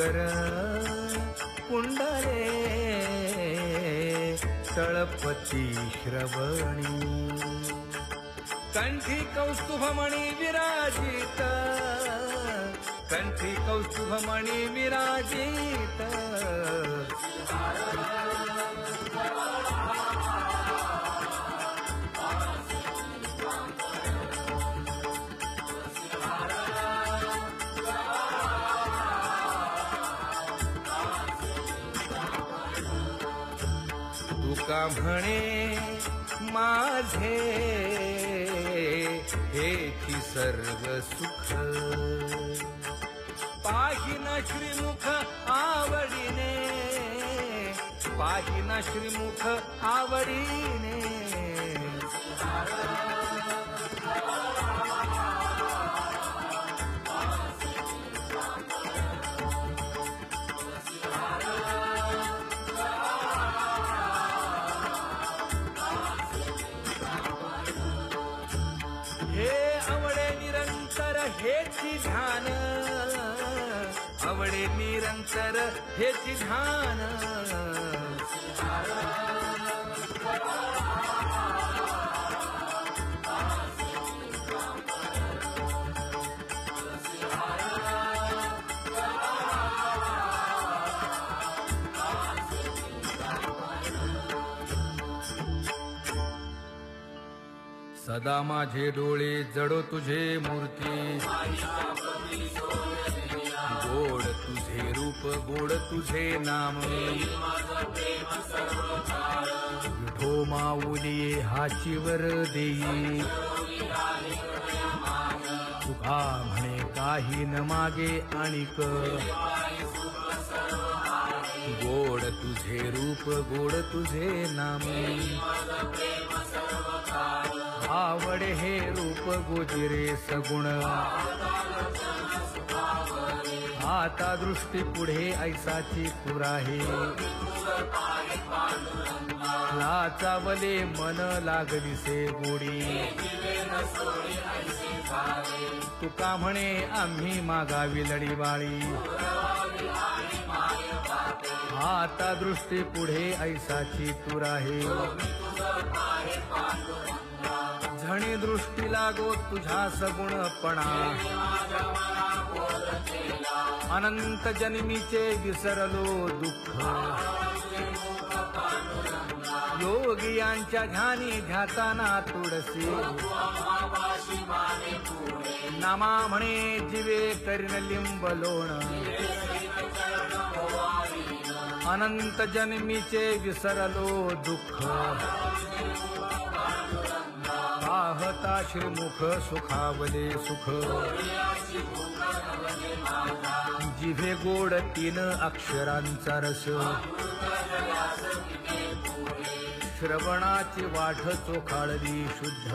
शंकर कुंडले तळपती श्रवणी कंठी कौस्तुभमणी विराजित कंठी कौस्तुभमणी विराजित तुका म्हणे माझे हेची सर्व सुख पाहिन श्रीमुख आवडीने पाहिन श्रीमुख आवडीने हे आवडे निरंतर हेची ध्यान आवडे निरंतर हेची ध्यान सदा माझे डोळे जडो तुझे मूर्ती गोड तुझे रूप गोड तुझे नाम विठो माऊली हाचीवर देई तुका म्हणे काही न मागे आणिक गोड तुझे रूप गोड तुझे नाम आवडे हे रूप गोजिरे सगुण आता दृष्टी पुढे ऐसाची पुराहे लाचावले मन लागलीसे गोडी तुका म्हणे आम्ही मागावी लढीबाळी आता दृष्टी पुढे ऐसाची तुराहे झणी दृष्टी लागो तुझा सगुणपणा अनंत जन्मीचे विसरलो दुःख योगियांच्या ध्यानी ध्याताना तुळसी नामा म्हणे जीवे करीन लिंब लोण अनंत जन्मीचे विसरलो दुःख पाहता श्रीमुख सुखावले सुख जिभे गोड 3 अक्षरांचा रस श्रवणाची वाट चोखाळली शुद्ध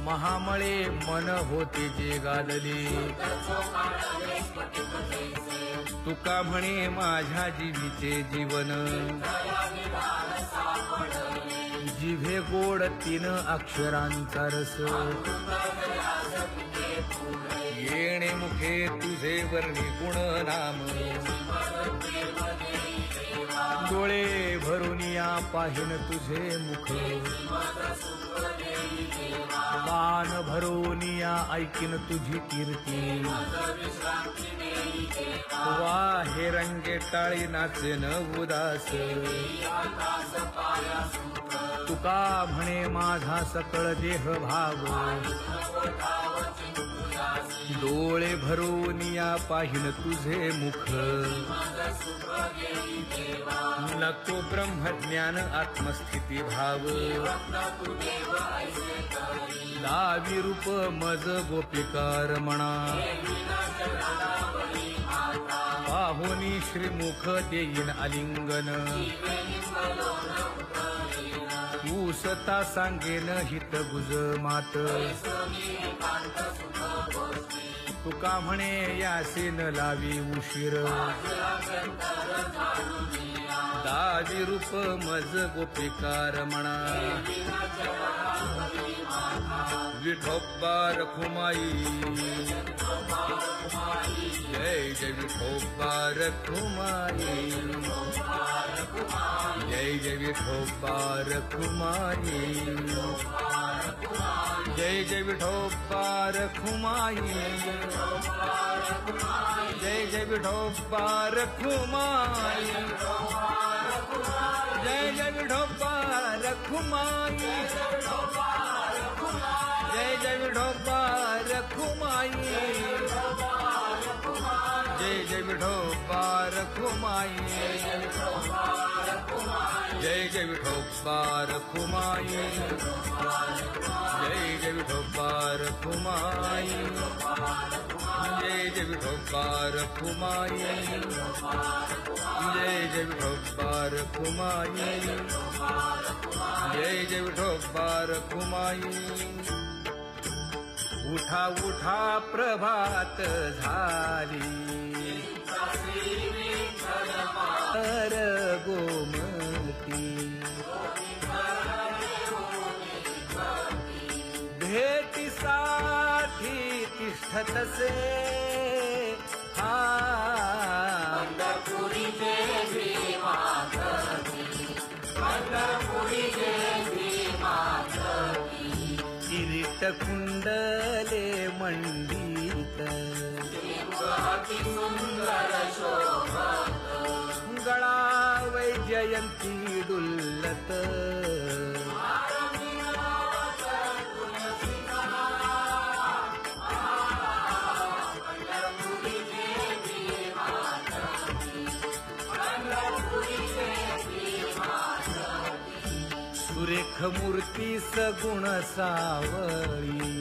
महामळे मन होते जे गादले तुका म्हणे माझ्या जीवीचे जीवन जिभे गोड 3 अक्षरांचा रस येणे मुखे तुझे वर्णी गुण नाम डोळे भरून या पाहिन तुझे मुख कान भरून या ऐकिन तुझी कीर्ती वा हे रंगे टाळी नाचेन उदास तुका म्हणे माझा सकळ देह भाव डोळे भरून या पाहिन तुझे मुख नको ब्रह्मज्ञान आत्मस्थिती भाव दावी रूप मज गोपिकार म्हणा पाहुनी श्रीमुख देईन आलिंगन ऊसता सांगेन हित गुज मात तुका म्हणे यासीन लावी उशीर दावी रूप मज गोपिकार म्हणा विठोबा रखुमाई जय जय विठोबा रखुमाई जय जय विठोबा रखुमाई जय जय विठोबा रखुमाई जय जय विठोबा रखुमाई जय जय विठोबा रखुमाई जय जय विठोबा रखुमाई जय जय विठोबा रखुमाई जय जय विठोबा रखुमाई जय जय विठोबा रखुमाई जय जय विठोबा रखुमाई जय जय विठोबा रखुमाई जय जय विठोबा रखुमाई उठा उठा प्रभात झाली तर गोमती भेटीसाठी तिष्ठतसे हा किरीट कुंडले मंडित गळा वैजयंती डुल्लत सुरेख मूर्ती सगुण सावळी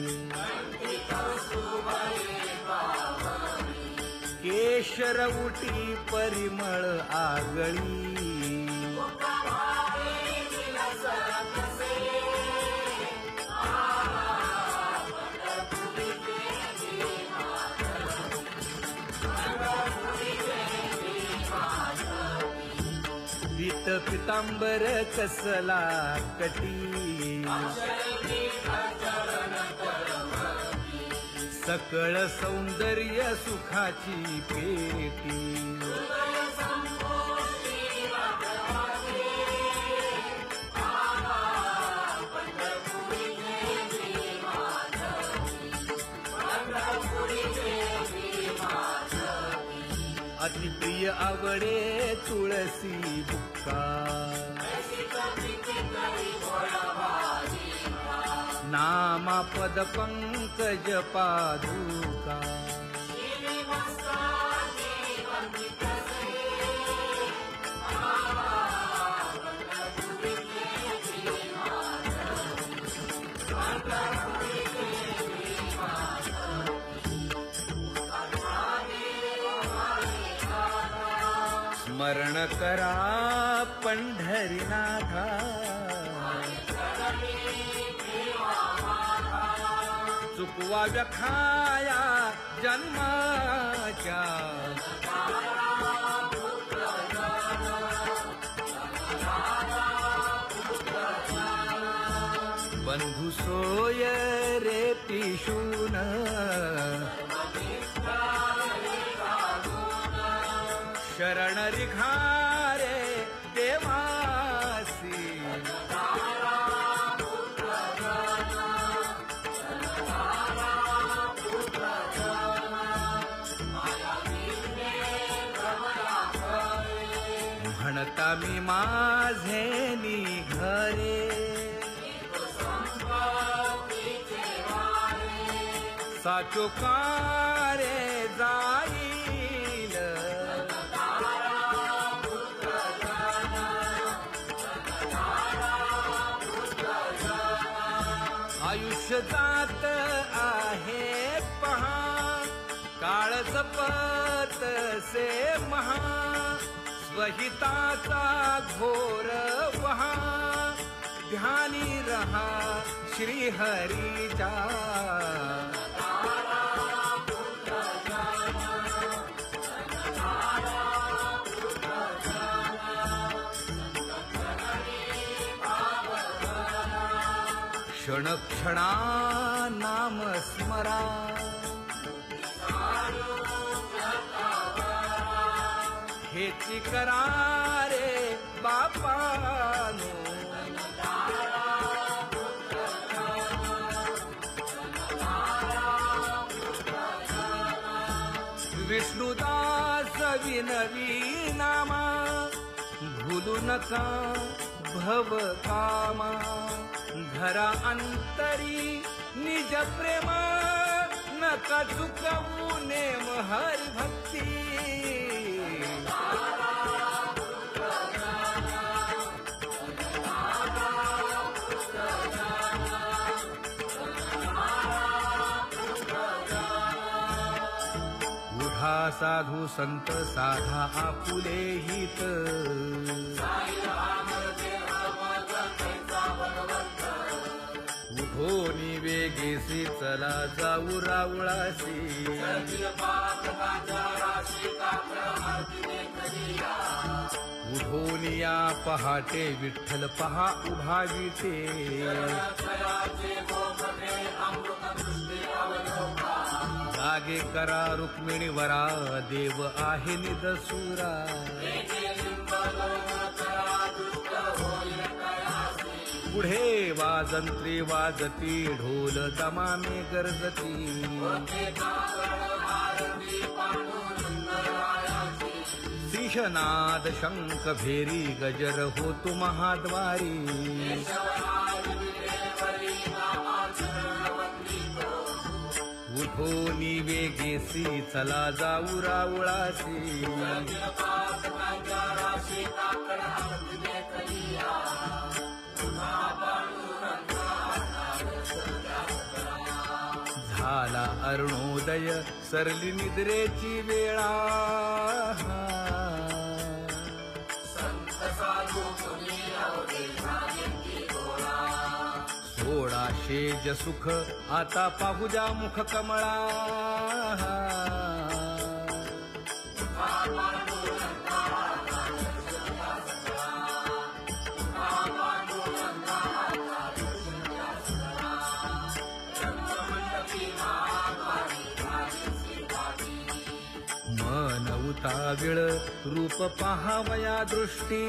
केशर उटी परिमळ आगळी पीत पितांबर कसला कटी सकळ सौंदर्य सुखाची पेटी अतिप्रिय आवडे तुळसी बुक्का नामापद पंकज पादुका स्मरण करा पंढरीनाथा चुकवा व्यखाया जन्माच्या बंधू सोय रे पिशून शरण रिघारे देवासी म्हणता मी माझे निघरे साचो कारे जाईल आयुष्य जात आहे पहा काळ जपत से महा स्वहिताचा घोर वहा ध्यानी रहा श्री हरीचा क्षण क्षणा नाम स्मरा हेची करा रे बापानो विष्णुदास विनवी नामा भूलू नका भव कामा धरा अंतरी निज प्रेम नका चुकवू नेम हरि भक्ती उठा साधू संत साधा आपुले हित उठोनी वेगेसी चला जाऊ रावळासी उठोनिया पहाटे विठ्ठल पहा उभा विटे जागे करा रुक्मिणी वरा देव आहे निदसुरा पुढे वाजंत्री वाजती ढोल दमामे गरजती सिंहनाद शंख भेरी गजर होतो महाद्वारी उठोनी वेगेसी चला जाऊ रावळासी झाला अरुणोदय सरली निद्रेची वेळा सोडा शेज सुख आता पाहू द्या मुख कमळा मन उताविळ रूप पाहावया दृष्टी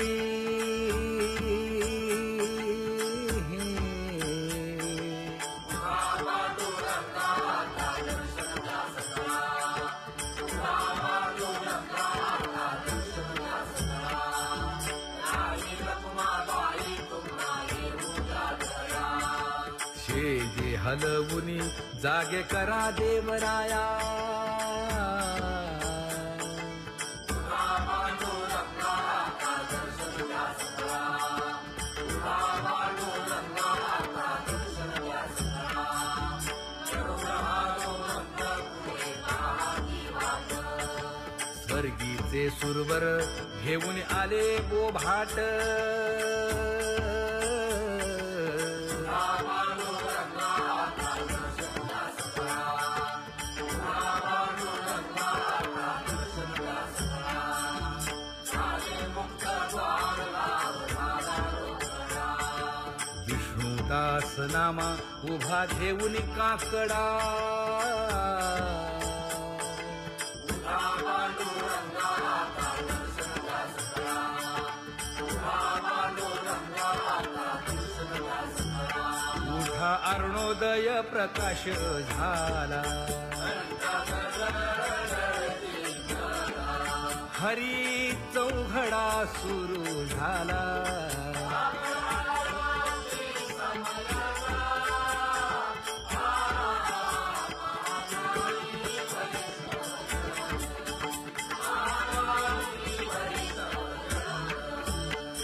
शेजे हलवुनी जागे करा देवराया स्वर्गीचे सुरवर घेऊन आले बोभाट विष्णुदास नामा उभा घेऊन काकडा उठा अरुणोदय प्रकाश झाला हरी चौघडा सुरू झाला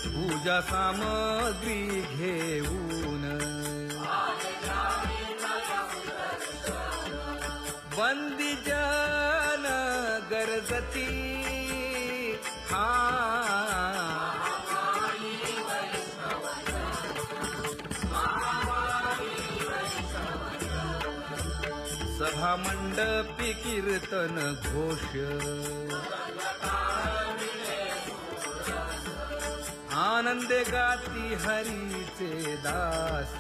पूजा सामग्री घेऊन बंदी जन गरजती हा सभा मंडपी कीर्तन घोष आनंदे गाती हरीचे दास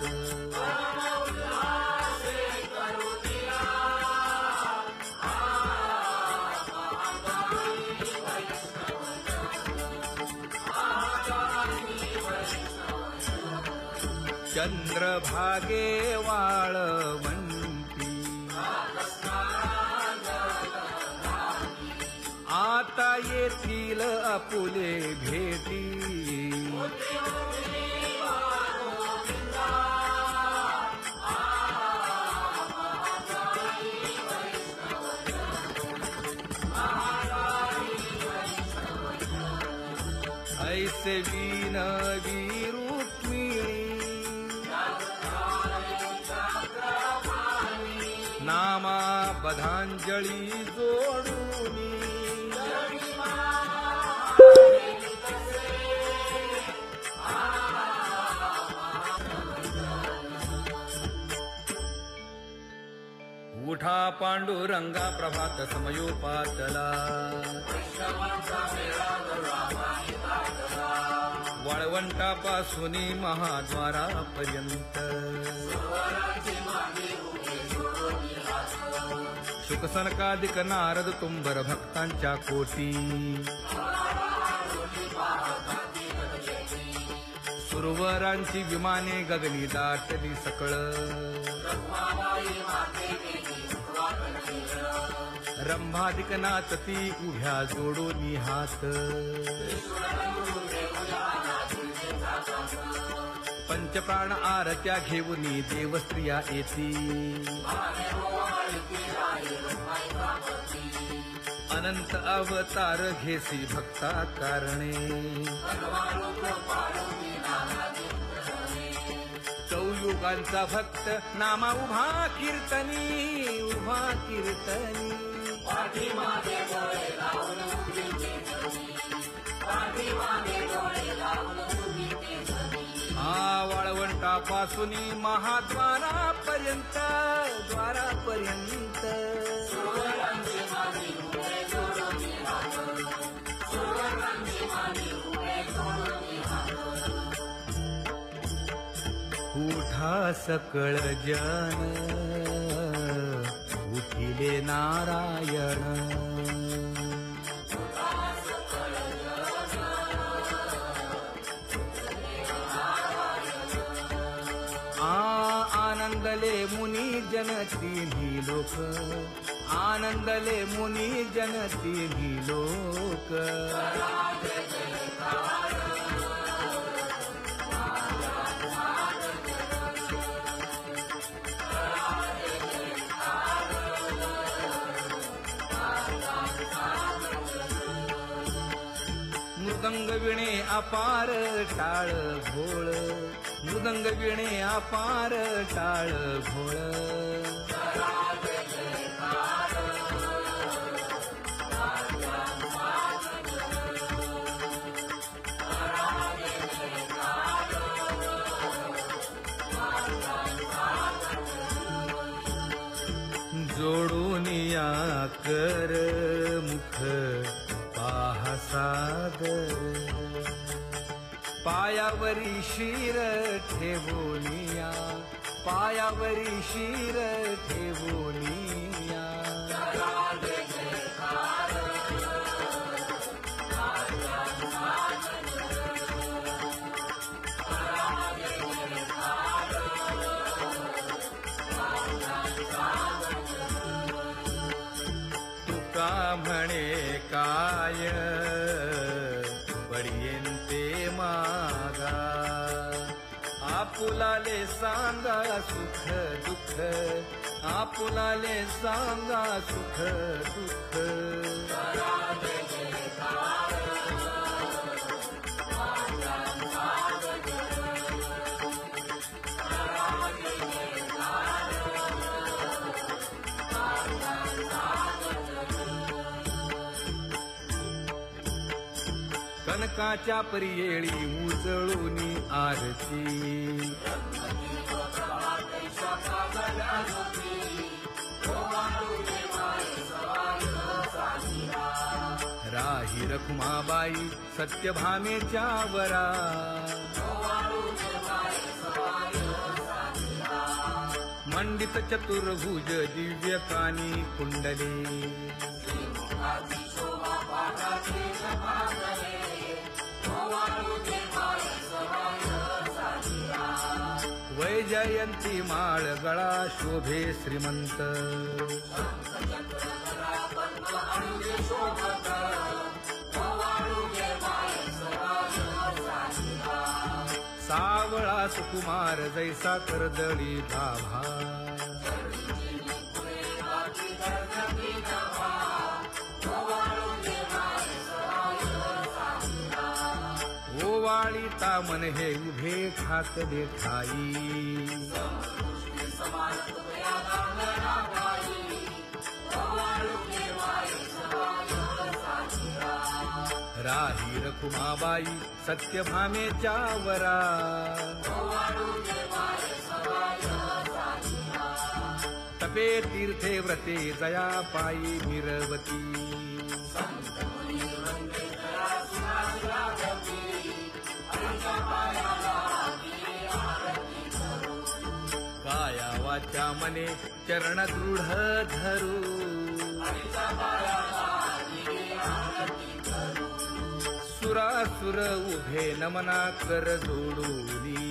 चंद्रभागे वाळवंटी आता येथील आपुले भेटी ऐसे विनवी रुक्मिणी नामा बधांजळी जोडूनी उठा पांडुरंगा प्रभात समयोपातला वाळवंटापासून महाद्वारापर्यंत शुकसनकादिक नारद तुंबर भक्तांच्या कोटी सुरवरांची विमाने गगनी दाटली सकळ रंभादिक नाचती उभ्या जोडोनी हात पंचप्राण आरत्या घेऊनी देवस्त्रिया येती अनंत अवतार घेसी भक्ता कारणे चौयुगांचा भक्त नामा उभा कीर्तनी उभा कीर्तनी वाळवंटापासून महाद्वारापर्यंत द्वारापर्यंत उठा सकळ जन उठिले नारायण आनंदले मुनी जन तिन्ही लोक आनंदले मुनी जन तिन्ही लोक मृदंग विणे अपार टाळ घोळ मृदंग विणे अपार टाळ घोळ जोडून या कर मुख पाहा सागर पायावरी शिर ठेवोनिया पायावरी शिर ठेवोनिया तुका म्हणे काय बडियेंते मागा आपुलाले सांगा सुख दुःख आपुलाले सांगा सुख दुःख कनकाच्या परियेळी उजळूनी आरती राही रखुमाबाई सत्यभामेच्या वरा मंडित चतुर्भुज दिव्य कानी कुंडले जयंती माळ गळा शोभे श्रीमंत सावळा सुकुमार जैसा कर्दळी गाभा ओवाळीता मन हे उभे ठाकले ठाई राही रखुमाबाई सत्यभामेच्या वरा तपे तीर्थे व्रते जया पायी मिरवती काया वाचा मने चरण दृढ धरू सुरासुर उभे नमना कर जोडूनी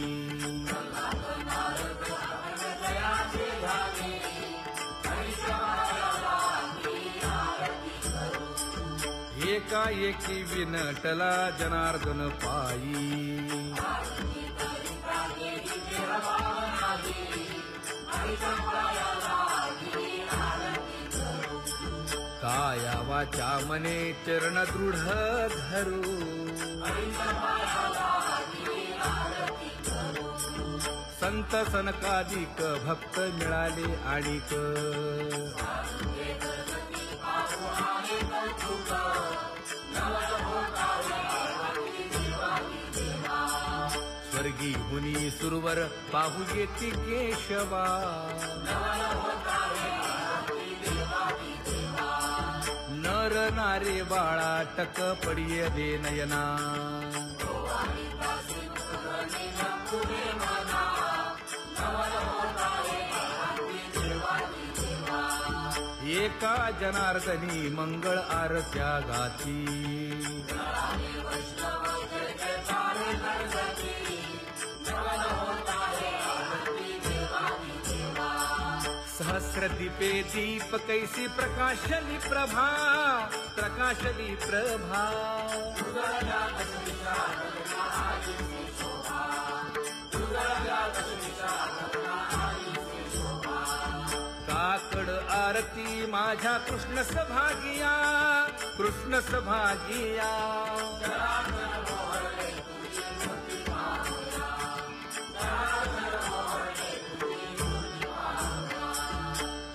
एकाएकी विनटला जनार्दन पायी काया वाचा मने चरण दृढ धरू संत सनकादिक भक्त मिळाले आणिक स्वर्गी मुनी सुरवर पाहू येती केशवा नर नारे बाळा टक पडिये दे नयना एका जनार्दनी मंगळ आरत्या गाती सहस्र दीपे दीप कैसी प्रकाशली प्रभा प्रकाशली प्रभा काकड आरती माझ्या कृष्ण सभागिया कृष्ण सभागिया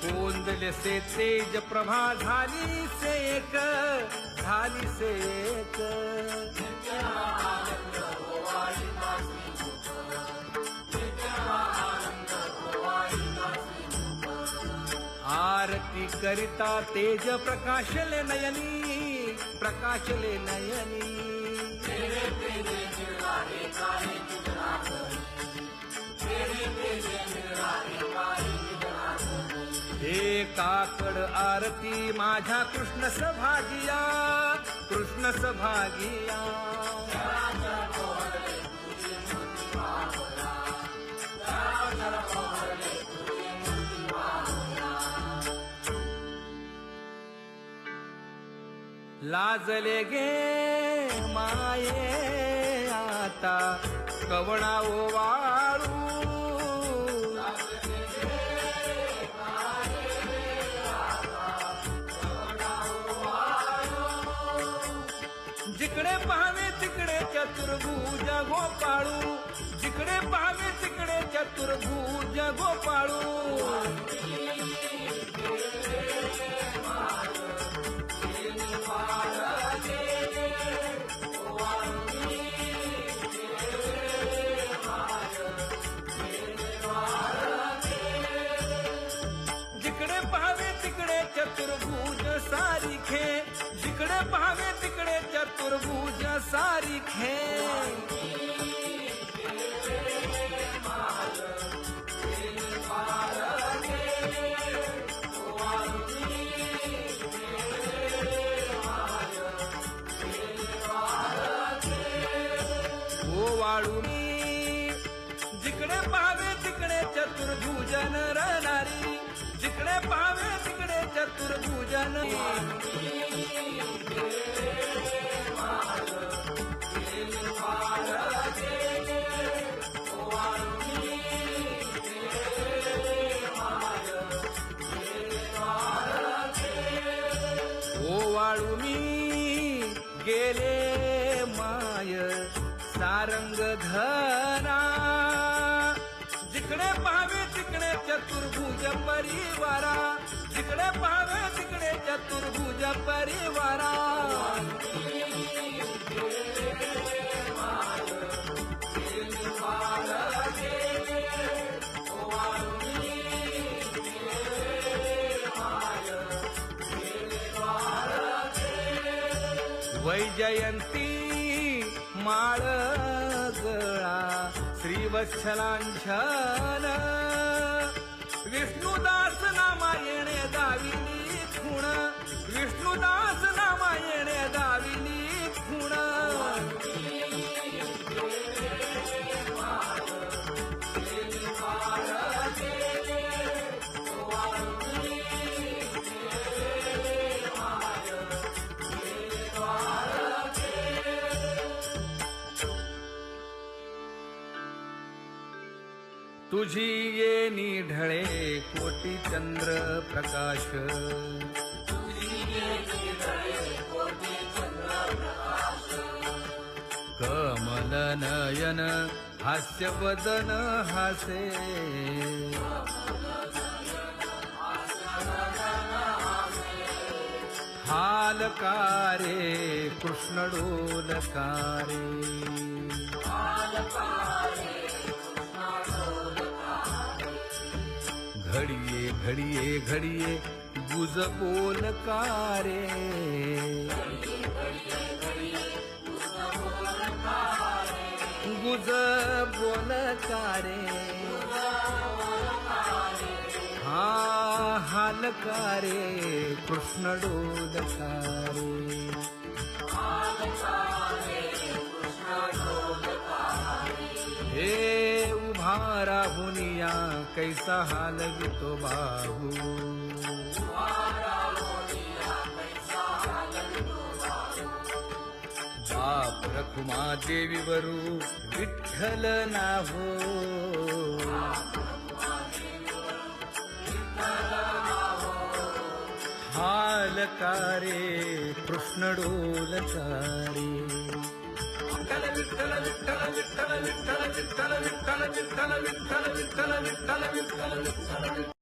कोंदले से तेज प्रभा झाली से एक आरती करिता तेज प्रकाशले नयनी प्रकाशले नयनी हे काकड आरती माझ्या कृष्ण सभागिया कृष्ण सभागिया लाजले गे माये आता कवणा ओवाळू जिकडे पाहावे तिकडे चतुर्भुज गोपाळू जिकडे पाहावे तिकडे चतुर्भुज गोपाळू जिकडे पाहावे तिकडे चतुर्भुज सारिखे जिकडे पाहावे तिकडे चतुर्भुज सारिखे ओवाळूनी जिकडे पाहावे तिकडे चतुर्भुज नर नारी, जिकडे पाहावे तिकडे चतुर्भुज ओवाळू मी गेले माय सारंग धना, जिकडे पाहावे तिकडे चतुर्भुज परिवारा, जिकडे पाहावे तिकडे चतुर्भुज परिवारा. वैजयंती माळ गळा श्रीवत्सलांछन, विष्णुदास नामायणे दाविली खूण, विष्णुदास नामायणे दाविली खूण. तुझी येणी ढळे कोटी चंद्र प्रकाश, कमल नयन हास्य वदन हासे, हालकारे कृष्ण डोलकारे, घडिये घडिये घडिये गुज बोलकारे, गुज बोलकारे, हा हालकारे कृष्ण डोलकारे. हे उभा राहुनिया कैसा हालवितो बाहू, बाप रखुमा देवी वरू विठ्ठल नाहो, हालकारे कृष्ण डोलकारे. विठ्ठल विठ्ठल विठ्ठल विठ्ठल विठ्ठल विठ्ठल विठ्ठल विठ्ठल विठ्ठल विठ्ठल विठ्ठल विठ्ठल.